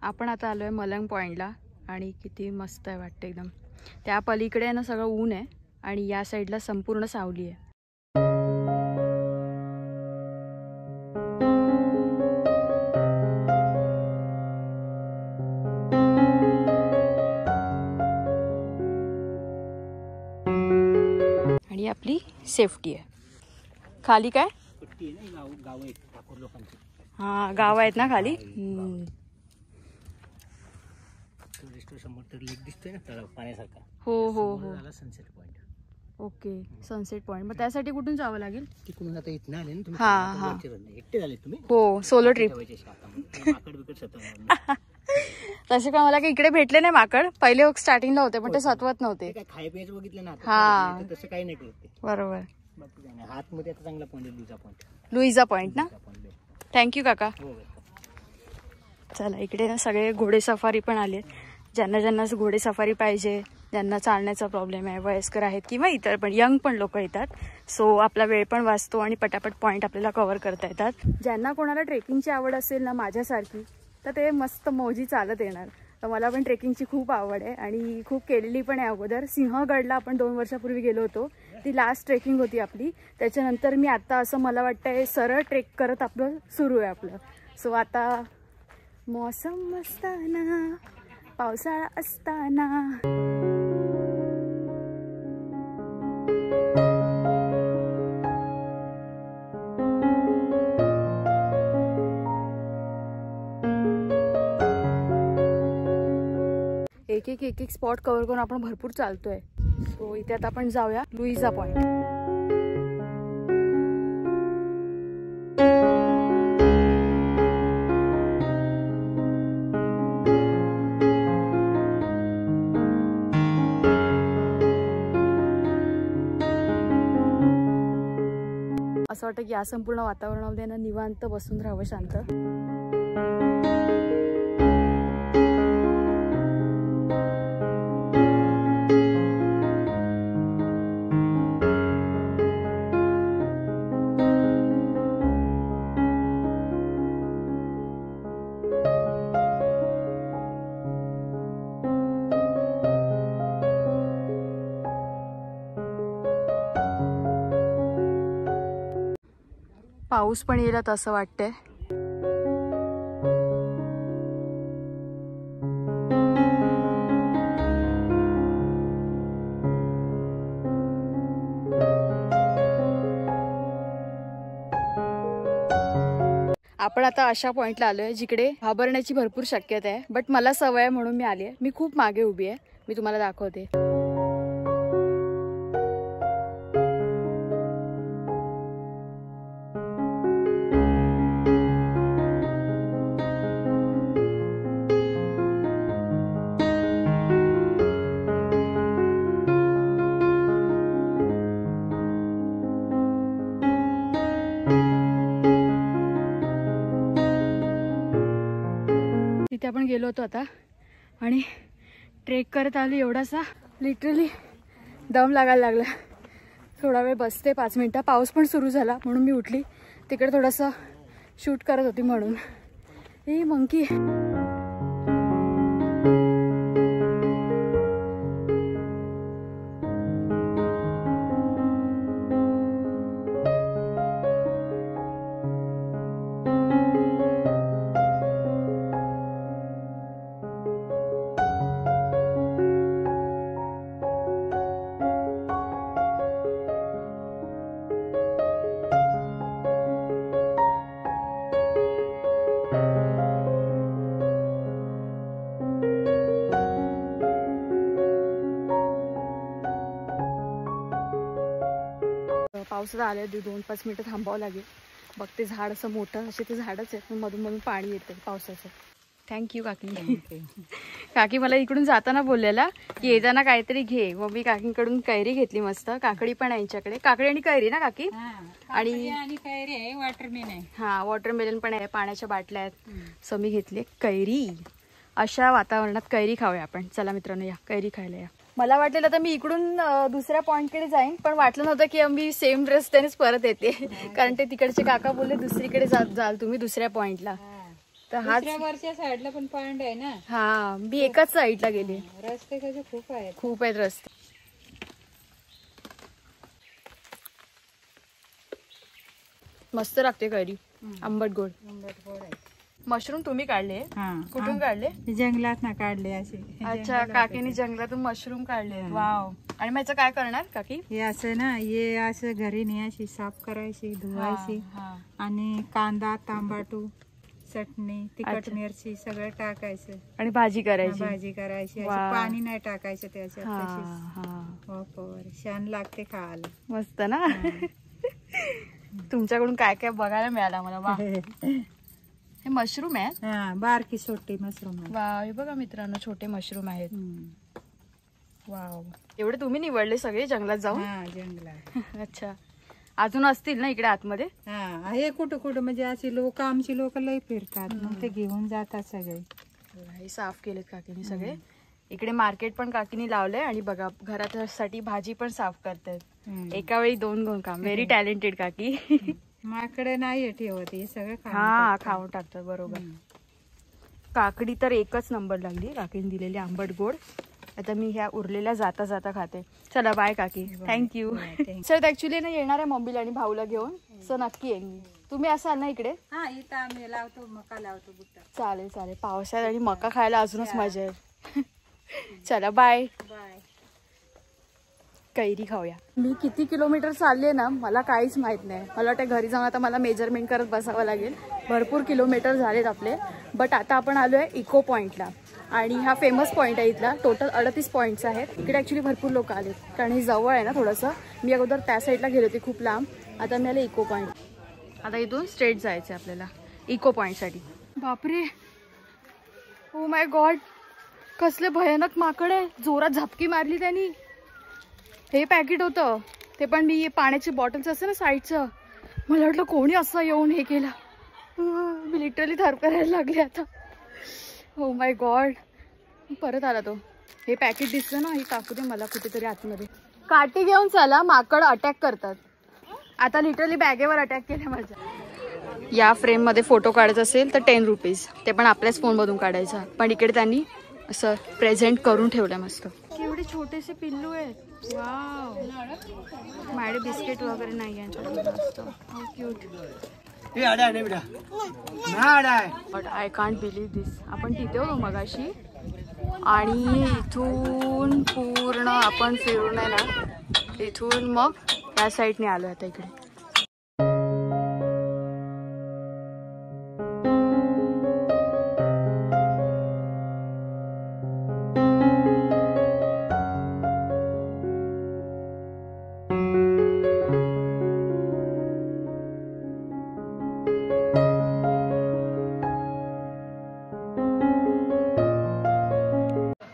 आपण आता आलोय मलंग पॉइंटला आणि किती मस्त आहे वाटतं एकदम. त्या पलीकडे ना सगळं ऊन आहे आणि या साईडला संपूर्ण सावली आहे. आणि आपली सेफ्टी आहे. खाली काय हा गाव आहेत ना खाली. हो हो हो sunset point. Okay sunset point. मग त्यासाठी कुठून जावं लागेल? तिकडून आता इथनं आले ना तुम्ही. हा हा एकटे झाले तुम्ही. हो सोलो ट्रिप. तसे काय मला काही इकडे भेटले नाही माकड. पहिले स्टार्टिंगला होते पण ते सत्वत नव्हते. खाय प्यायचं बघितलं ना. हा तसं काही नाही करते. बरोबर. हात मध्ये आता चांगला point Luisa point. Luisa point ना. थँक्यू काका. चला इकडे ना सगळे घोडे सफारी पण आले. ज्यांना ज्यांना घोडे सफारी पाहिजे, ज्यांना चालण्याचा प्रॉब्लेम आहे, वयस्कर आहेत किंवा इतर पण यंग पण लोक येतात. सो आपला वेळ पण वाचतो आणि पटापट पॉईंट आपल्याला कव्हर करता येतात. ज्यांना कोणाला ट्रेकिंगची आवड असेल ना माझ्यासारखी तर ते मस्त मौजी चालत येणार. तर मला पण ट्रेकिंगची खूप आवड आहे आणि खूप केलेली पण आहे अगोदर. सिंहगडला आपण 2 वर्षापूर्वी गेलो होतो. ती लास्ट ट्रेकिंग होती आपली. त्याच्यानंतर मी आत्ता असं मला वाटतंय सरळ ट्रेक करत आपलं सुरू आहे आपलं. सो आता मौसम असताना पावसाळा असताना एक एक स्पॉट कव्हर करून आपण भरपूर चालतोय. सो इथे आता आपण जाऊया लुईजा पॉइंट. असं वाटतं की या संपूर्ण वातावरणामध्ये ना निवांत बसून राहावं शांत. पाऊस पण येईल असं वाटतंय. आपण आता अशा पॉइंटला आलोय जिकडे घाबरण्याची भरपूर शक्यता आहे. बट मला सवय आहे म्हणून मी आली आहे. मी खूप मागे उभी आहे. मी तुम्हाला दाखवते. तिथे आपण गेलो होतो आता आणि ट्रेक करत आलो. एवढासा लिटरली दम लागायला लागला. थोडा वेळ बसते 5 मिनिटं. पाऊस पण सुरू झाला म्हणून मी उठली. तिकडे थोडंसं शूट करत होती म्हणून. हे मंकी पावसात आले. 2-5 मिनिटं थांबावं लागेल. बघते झाड असं मोठं असे ते झाडच आहे पण मधून मधून पाणी येतं पावसाचं. थँक्यू काकी. काकी मला इकडून जाताना बोललेला की येताना काहीतरी घे. मग मी काकींकडून कैरी घेतली मस्त. काकडी पण आहे यांच्याकडे. काकडी आणि कैरी ना काकी. आणि कैरी आहे. वॉटरमेलन आहे. हा वॉटरमेलन पण आहे. पाण्याच्या बाटल्या आहेत. सो मी घेतली कैरी. अशा वातावरणात कैरी खाऊया आपण. चला मित्रांनो या कैरी खायला या. मला वाटलेलं तर मी इकडून दुसऱ्या पॉइंटकडे जाईन पण वाटलं नव्हतं की मी सेम रस्त्यानेच परत येते. कारण ते तिकडचे काका बोलले दुसरीकडे जाल तुम्ही दुसऱ्या पॉइंटला. तर हाच वरच्या साईडला पण पॉइंट आहे ना. हा मी एकाच साईडला गेले. रस्ते कसे खूप आहेत. खूप आहेत रस्ते. मस्त लागते कैरी, आंबट गोड. मशरूम तुम्ही काढले? कुठून काढले? जंगलात ना काढले असे. अच्छा, काकीने जंगलातून मशरूम काढले. वाव. आणि मग याचं काय करणार काकी? हे असं ना, हे असं घरी न्यायची, साफ करायची, धुवायची आणि कांदा, तांबाटू, चटणी, तिखट मिरची सगळं टाकायचं आणि भाजी करायची. भाजी करायची. अशी पाणी नाही टाकायचं त्याच्यात. तशीच छान लागते खायला. मस्त ना. तुमच्याकडून काय काय बघायला मिळालं मला. वा. हे मशरूम आहे. बारकी छोटी मशरूम. वा, हे बघा मित्रांनो, छोटे मशरूम आहेत. वाव. एवढे तुम्ही निवडले सगळे जंगलात जाऊन? जंगलात. अच्छा, अजून असतील ना इकडे आतमध्ये? हे कुठं कुठं म्हणजे अशी लोक, आमची लोक लय फिरतात, मग ते घेऊन जातात सगळे. हे साफ केलेत काकीने सगळे. इकडे मार्केट पण काकीने लावलंय आणि बघा घरासाठी भाजी पण साफ करतायत. एका वेळी दोन काम. व्हेरी टॅलेंटेड काकी. माकडे नाही ठेवत, हे सगळं खाऊन टाकतात. बरोबर. काकडी तर एकच नंबर लागली काकीने दिलेली, आंबट गोड. आता मी ह्या उरलेल्या जाता जाता खाते. चला बाय काकी. थँक्यू. सर ऍक्च्युली ना येणार आहे मम्मीला आणि भाऊला घेऊन, सो नक्की येईन मी. तुम्ही असाल ना इकडे? इथं आम्ही लावतो, मका लावतो. चालेल चालेल. पावसाळ्यात आणि मका खायला अजूनच मजा आहे. चला बाय. कैरी खाऊया. मी किती किलोमीटर चालले ना मला काहीच माहित नाही. मला वाटतं घरी जाऊन आता मला मेजरमेंट करत बसावं लागेल. भरपूर किलोमीटर झालेत आपले. बट आता आपण आलोय इको पॉइंटला आणि हा फेमस पॉइंट आहे इथला. टोटल 38 पॉइंट्स आहेत. इकडे ऍक्च्युली भरपूर लोक आलेत कारण ही जवळ आहे ना थोडंसं. मी अगोदर त्या साईडला गेले होते खूप लांब. आता मी आले इको पॉइंट. आता इथून स्ट्रेट जायचं आपल्याला इको पॉइंटसाठी. बापरे, ओ माय गॉड, कसले भयानक माकड आहे. जोरात झपकी मारली त्यांनी. हे पॅकेट होतं ते पण, मी पाण्याची बॉटल्स असते ना साईडचं, मला वाटलं कोणी असं येऊन हे केलं. मी लिटरली थरथरायला लागले आता. Oh my God. परत आला तो. हे पॅकेट दिसतं ना, हे टाकू दे मला कुठेतरी आतमध्ये. काठी घेऊन चला, माकड अटॅक करतात. आता लिटरली बॅगेवर अटॅक केले माझ्या. या फ्रेममध्ये फोटो काढायचा असेल तर 10 रुपीज. ते पण आपल्याच फोनमधून काढायचा. पण इकडे त्यांनी असं प्रेझेंट करून ठेवलं मस्त. केवढे छोटेसे पिल्लू आहेत. वाव. माझे बिस्किट वगैरे नाही यांच्यात. Cute. But I can't believe this. आपण तिथे होतो मगाशी आणि इथून पूर्ण आपण फिरून आहे ना, इथून मग या साईडने आलो आता इकडे.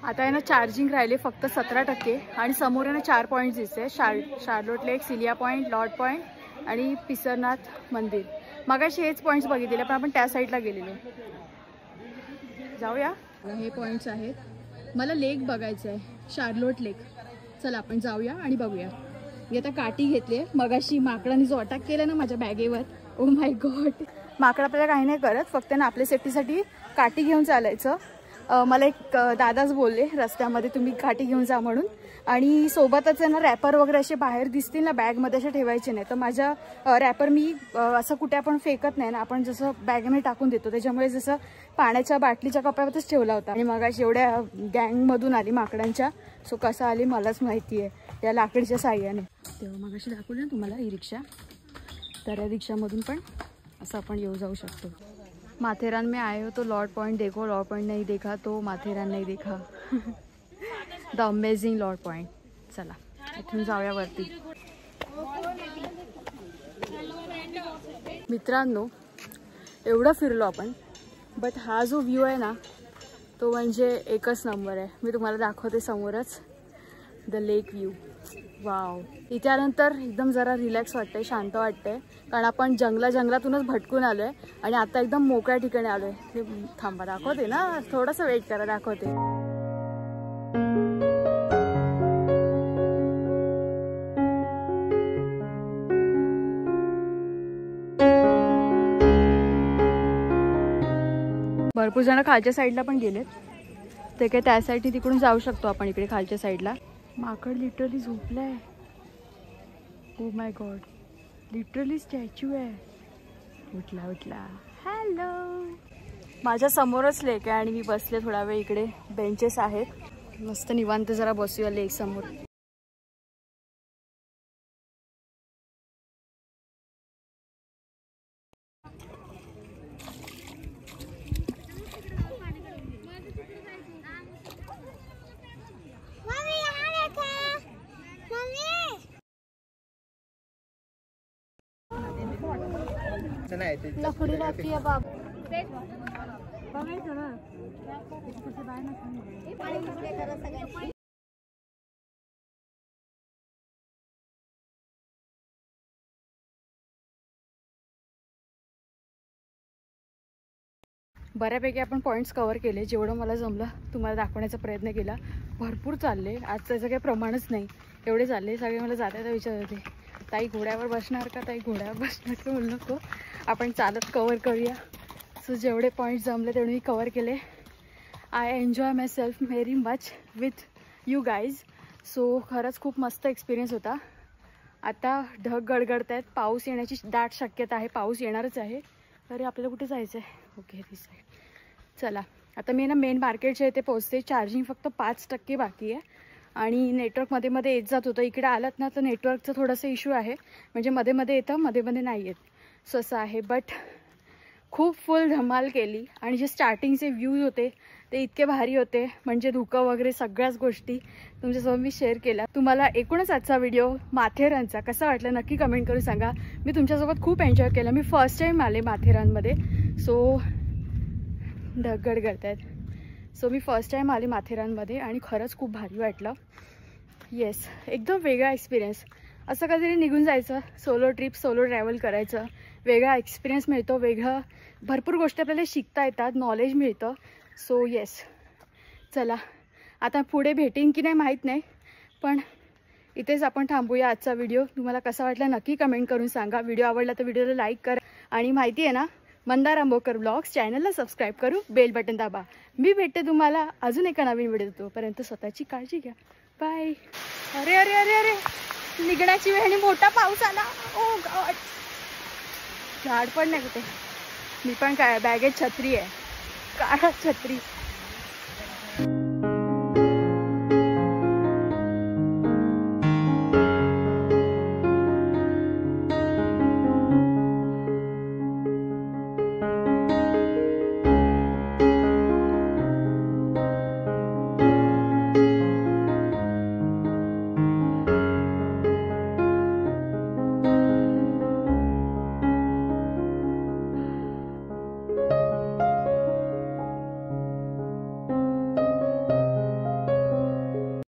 आता आहे ना चार्जिंग राहिले फक्त 17% आणि समोर आहे ना 4 पॉईंट्स दिसते. शार्लोट लेक, सिलिया पॉईंट, लॉर्ड पॉईंट आणि पिसरनाथ मंदिर. मगाशी हेच पॉईंट्स बघितलेले पण आपण त्या साईडला गेलेलो. जाऊया. हे पॉईंट्स आहेत. मला लेक बघायचं आहे, शार्लोट लेक. चला आपण जाऊया आणि बघूया. मी आता काठी घेतली. मगाशी माकडाने जो अटॅक केला ना माझ्या बॅगेवर, ओ माय गॉड. माकड आपल्याला काही नाही करत, फक्त ना आपल्या सेफ्टीसाठी काठी घेऊन चालायचं. मला एक दादाच बोलले रस्त्यामध्ये तुम्ही काठी घेऊन जा म्हणून. आणि सोबतच आहे ना रॅपर वगैरे असे बाहेर दिसतील ना बॅगमध्ये असे ठेवायचे नाही. तर माझ्या रॅपर मी असं कुठे आपण फेकत नाही ना, आपण जसं बॅगमध्ये टाकून देतो. त्याच्यामुळे जसं पाण्याच्या बाटलीच्या कपातच ठेवला होता. आणि मग अशी एवढ्या गँगमधून आली माकडांच्या. सो कसं आली मलाच माहिती आहे या लाकडीच्या साह्याने. तेव्हा मग अशी दाखवली ना तुम्हाला ही रिक्षा, तर या रिक्षामधून पण असं आपण येऊ जाऊ शकतो. माथेरान में आए हो तो लॉर्ड पॉइंट देखो, लॉर्ड पॉइंट नहीं देखा तो माथेरान नहीं देखा. The amazing Lord point. चला इथून जाऊया वरती. मित्रांनो एवढं फिरलो आपण, बट हा जो व्ह्यू आहे ना तो म्हणजे एकच नंबर आहे. मी तुम्हाला दाखवते समोरच द लेक व्ह्यू. वाव. इथे आल्यानंतर एकदम जरा रिलॅक्स वाटतंय, शांत वाटतंय. कारण आपण जंगलातूनच भटकून आलोय आणि आता एकदम मोकळ्या ठिकाणी आलोय. हे थांबा दाखवते ना, थोडंसं वेट करा, दाखवते. भरपूर जण खालच्या साईडला पण गेलेत, ते काय त्या साईडने तिकडून जाऊ शकतो आपण इकडे खालच्या साईडला. माकड लिटरली झोपलाय. Oh my God, literally statue आहे. उठला उठला. हॅलो. माझ्या समोरच लेक आहे आणि मी बसले थोडा वेळ इकडे. बेंचेस आहेत, मस्त निवांत जरा बसूया लेक समोर. लकड़ी रहती है बाप. बऱ्यापैकी आपण पॉईंट्स कव्हर केले. जेवढं मला जमलं तुम्हाला दाखवण्याचा प्रयत्न केला. भरपूर चालले आज, त्याचं काही प्रमाणच नाही. एवढे चालले. सगळे मला जाता विचारत होते, ताई घोड्यावर बसणार का, ताई घोड्यावर बसणार का. बोलू नको, आपण चालत कव्हर करूया. सो जेवढे पॉईंट्स जमले तेवढे मी कव्हर केले. I enjoy my self very much with you guys. So खरंच खूप मस्त एक्सपिरियन्स होता. आता ढग गडगडत आहेत, पाऊस येण्याची दाट शक्यता आहे. पाऊस येणारच आहे. अरे आपल्याला कुठे जायचं आहे. ओके दिस साईड. चला आता मी ना मेन मार्केटच्या इथे पोहोचते. चार्जिंग फक्त 5% बाकी आहे आणि नेटवर्क मध्ये मध्ये येत जात होतं. इकडे आलात ना तर नेटवर्कचं थोडंसं इश्यू आहे, म्हणजे मध्ये मध्ये येतं, मध्ये मध्ये नाही येत. सो असं आहे. बट खूप फुल धमाल केली आणि जे स्टार्टिंगचे व्ह्यूज होते ते इतके भारी होते, म्हणजे धुकं वगैरे सगळ्याच गोष्टी तुमच्यासोबत मी शेअर केल्या. तुम्हाला एकूणच आजचा व्हिडिओ माथेरानचा कसा वाटला नक्की कमेंट करून सांगा. मी तुमच्यासोबत खूप एन्जॉय केला. मी फर्स्ट टाईम आले माथेरानमध्ये. सो ढगगड करत आहेत. सो मी फर्स्ट टाईम आले माथेरानमध्ये आणि खरंच खूप भारी वाटलं. येस, एकदम वेगळा एक्सपिरियन्स. असं कधीतरी निघून जायचं, सोलो ट्रिप, सोलो ट्रॅव्हल करायचं. वेगळा एक्सपिरियन्स मिळतो, वेगळं भरपूर गोष्टी आपल्याला शिकता येतात, नॉलेज मिळतं. सो येस, चला आता पुढे भेटेन की नाही माहीत नाही, पण इथेच आपण थांबूया. आजचा व्हिडिओ तुम्हाला कसा वाटला नक्की कमेंट करून सांगा. व्हिडिओ आवडला तर व्हिडिओला लाईक करा आणि माहिती आहे ना मंदार आंबोकर ब्लॉग्स चॅनलला सबस्क्राईब करू, बेल बटन दाबा. मी भेटते तुम्हाला अजून एका नवीन व्हिडिओ. तोपर्यंत स्वतःची काळजी घ्या. बाय. अरे अरे अरे अरे निघण्याची वेळ आणि मोठा पाऊस आला. ओ गॉड, झाड पण नाही कुठे. मी पण काय बॅगेत छत्री आहे, काळा छत्री.